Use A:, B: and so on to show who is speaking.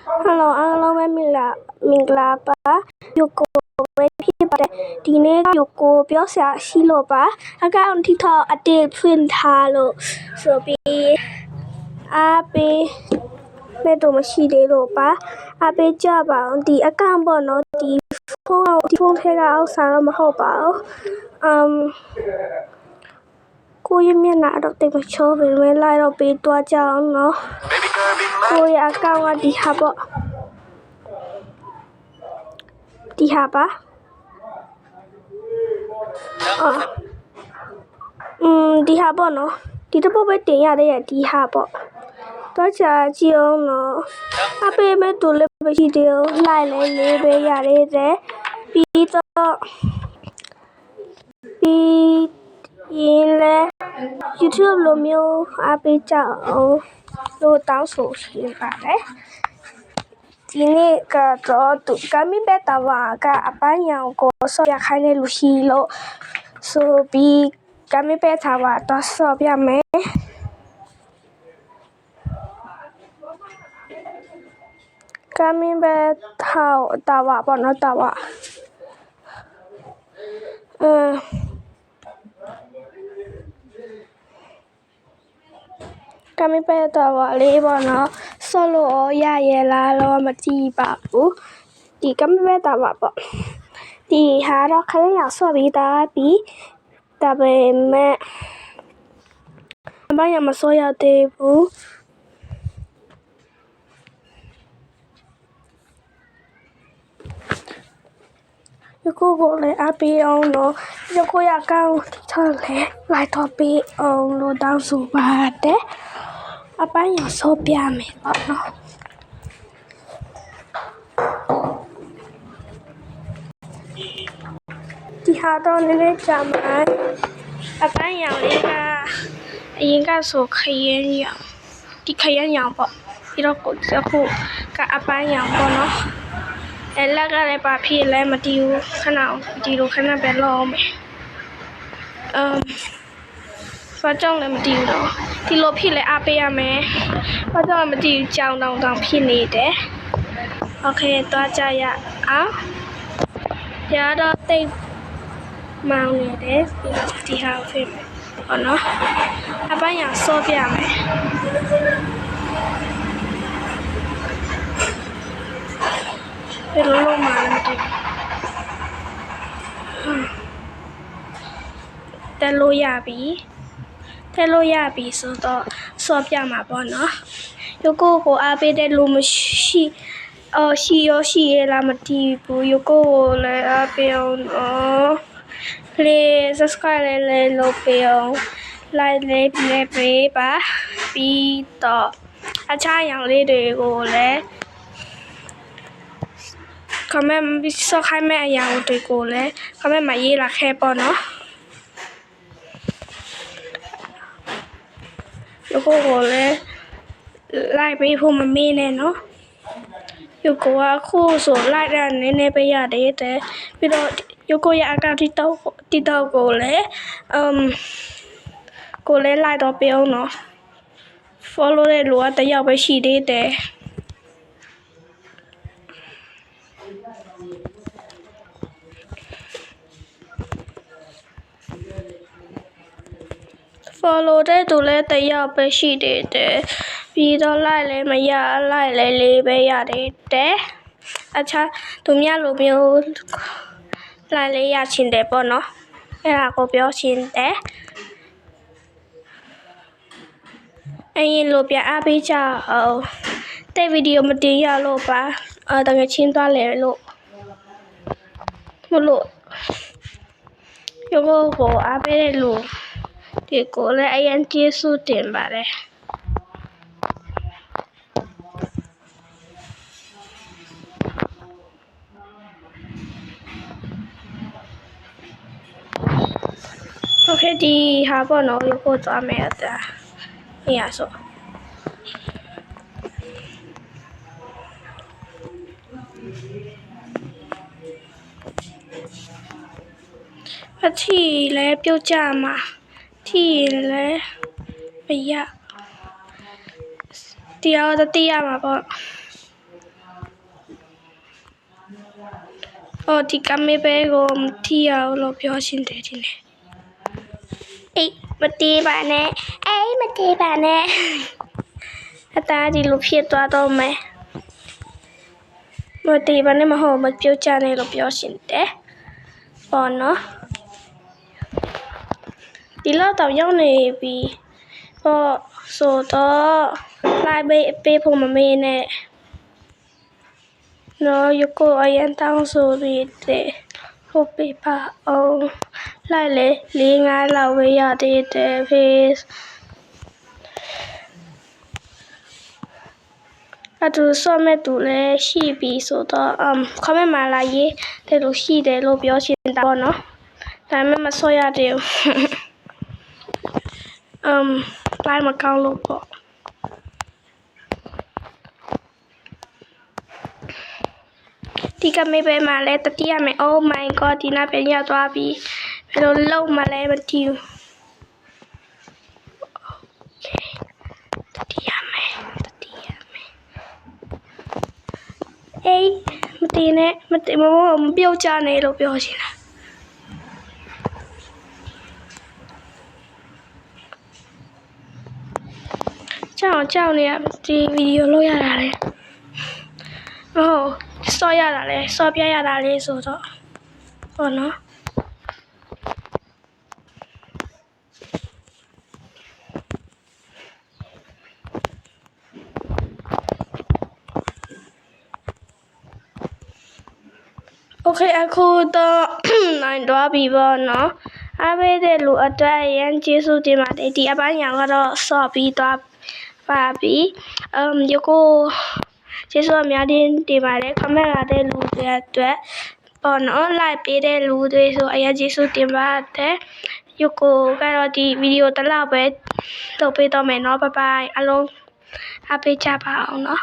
A: Hello အားလုံးပဲမင်္ဂလာပါယိုကိုပဲဖြစ်ပါတယ်ဒီနေ့ယိုကိုပြောစရာရှိလို့ပါအကောင့် TikTok အတစ်ဖွင့်ထားလို့ဆိုပြီးအားပေးမဲ့တော့မရှိသေးလို့ပါအားပေးကြပါအောင်ဒီအကောင့်ပေါ့နော်ဒီဖုန်းထဲကအောက်ဆိုင်တော့မဟုတ်ပါဘူးကိုရမျက်နှာတော့တိတ်မချောပေမဲ့လိုက်တော့ပေးသွားကြအောင်နော်ကိုရအကောင့်ကဒီဟာပေါ့ဒီဟာပါဒီဟာပေါ့နော်ဒီတစ်ပုတ်ပဲတင်ရတဲ့ဒီဟာပေါ့တော့ကြာကြည့်အောင်နော်အပေးမဲ့တူလေးမရှိသေးဘူးလိုက်လဲလေးပဲရသေးတယ်ပြီးရင်လဲ YouTube လိုမျိုးအပေးကြအောင်လို့တောင်းဆိုရှိပါတယ်ဒီနေ့ကတော့သူကမိဘတာဝါကအပန်းရောင်ကိုဆော့ရခိုင်းတဲ့လူရှိလို့ဆိုပြီးကမိဘတာဝါတော့ဆော့ပြမယ်ကမိဘတာဝါပေါ့နော်တာဝါကမိဘတာဝါလေးပေါ့နော်ဆော့လို့ရရလားတော့မကြည့်ပါဘူးဒီကမိဘတာဝါပေါ့ဒီဟာတော့ခရရဆော့ပြီးသားပြီးဒါပေမဲ့အမရမဆော့ရသေးဘူးယကိုကိုလည်းအပေးအောင်တော့ယကိုရကောင်းထားလေလိုက်တော့ပေးအောင်လို့တောင်းဆိုပါတယ်အပန်းရဆော့ပြမယ်ပေါ့နော်ဒီဟာတော့နည်းနည်းကြာမှာအပန်းရောင်လေးကအရင်ကဆိုခရင်ရောင်ဒီခရင်ရောင်ပေါ့ပြီးတော့ကိုအခုကအပန်းရောင်ပေါ့နော်လက်ကလည်းပါဖြစ်လဲမတီးဘူးခဏဒီလိုခဏပဲလောမယ်ဘာကြောင့်လဲမတီးဘူးတော့ဒီလိုဖြစ်လဲအားပေးရမယ်ဘာကြောင့်မတီးဘူးကြောင်တောင်ဖြစ်နေတယ်โอเคသွားကြရအောင်ရတော့တိတ်မောင်းနေတယ်ဒီဟာဖြစ်ဟောနော်အပန်းရဆော့ပြမယ်ဘယ်လိုလုပ်မှလဲမသိဘူးတက်လို့ရပြီဆိုတော့ဆော့ပြမှာပေါ့နော်ယကိုအားပေးတဲ့လူမရှိရှိရလားမသိဘူးယကိုလည်းအားပေးအောင်နော် please subscribe လည်းလုပ်ပေးအောင် like လည်းပေးပါပြီးတော့အခြားရောင်လေးတွေကိုလည်း comment ဆော့ခိုင်းမဲ့အရာတွေကိုလည်း comment မှာရေးလာခဲ့ပေါ့နော်ယကိုလည်း like ပေးဖို့မမေ့နဲ့နော်ယကိုကခုဆို like ရနည်းနည်းပေးရသေးတယ်ပြီးတော့ယကိုရဲ့အကောင့် TikTok ကိုလည်းlike တော့ပေးအောင်နော် follow တဲ့လူကတစ်ယောက်ပဲရှိသေးတယ်follow တဲ့သူလည်းတစ်ယောက်ပဲရှိသေးတယ်ပြီးတော့ like လည်းမရ like လည်းလေးပဲရသေးတယ်အခြားသူများလိုမျိုး like လေးရချင်တယ်ပေါ့နော်အဲ့ဒါကိုပြောချင်တယ်အရင်လိုပြအားပေးကြအောင်တဲ့ဗီဒီယိုမတင်ရလို့ပါတကယ်ချင်းသွားလေလို့မလို့ယကိုအားပေးတဲ့လူဒီကိုလည်းအရင်ကျေးဇူးတင်ပါတယ်โอเคဒီဟာပေါ့နော်ယကိုသွားမယ်အတာအေးရဆိုအထီလည်းပြုတ်ကြမှာထီလည်းမရတရားတော့တည်ရမှာပေါ့ ဒီကမေပဲကိုမတီးရဘူးလို့ပြောရှင်တယ်ဒီနေ့အေးမတီးပါနဲ့မတီးပါနဲ့အသားဒီလိုဖြစ်သွားတော့မယ်မတီးပါနဲ့မဟုတ်မပြုတ်ချနဲ့လို့ပြောရှင်တယ်ပေါ့နော်ဒီလောက်တော့ရောက်နေပြီပေါ့ဆိုတော့လိုက်ပေးဖို့မမေးနဲ့နော်ယကိုအရင်တောင်းဆိုပြီးတဲ့ဟုတ်ပြီပါအောင်လိုက်လေ4-5လောက်ဝေးရသေးတယ်ဖေးအတူဆော့မဲ့တူလည်းရှိပြီဆိုတော့comment မှာလာရေးတဲ့လို့ရှိတယ်လို့ပြောချင်တာပေါ့နော်ဒါပေမဲ့မဆော့ရသေးဘူးလိုက်မကောင်းလို့ပေါ့ဒီကမေပဲမှာလဲတတိယမယ် Oh my god ဒီနာပြန်ရောက်သွားပြီဘယ်လိုလုံးမလဲမသိဘူးတတိယမယ်မတည်နဲ့မပြုတ်ကြနဲ့လို့ပြောချင်တာကြောက်နေရဒီဗီဒီယိုလုပ်ရတာလေဆော့ရတာလေဆော့ပြရတာလေဆိုတော့ဟုတ်နော်โอเคအခုတော့နိုင်တော့ပြီပေါ့နော်အားပေးတဲ့လူအတွက်ရန်ကျေးဇူးတင်ပါတယ်ဒီအပိုင်းညာကတော့ဆော့ပြီးသွားပါပြီယကိုကျေးဇူးအများကြီးတင်ပါတယ် comment လာတဲ့လူတွေအတွက်ပေါ့နော် like ပေးတဲ့လူတွေဆိုအရင်ကျေးဇူးတင်ပါတယ်ယကိုကတော့ဒီဗီဒီယိုတစ်လောက်ပဲလုပ်ပေးတော့မယ်နော်ဘိုင်ဘိုင်အားလုံးအားပေးကြပါအောင်နော်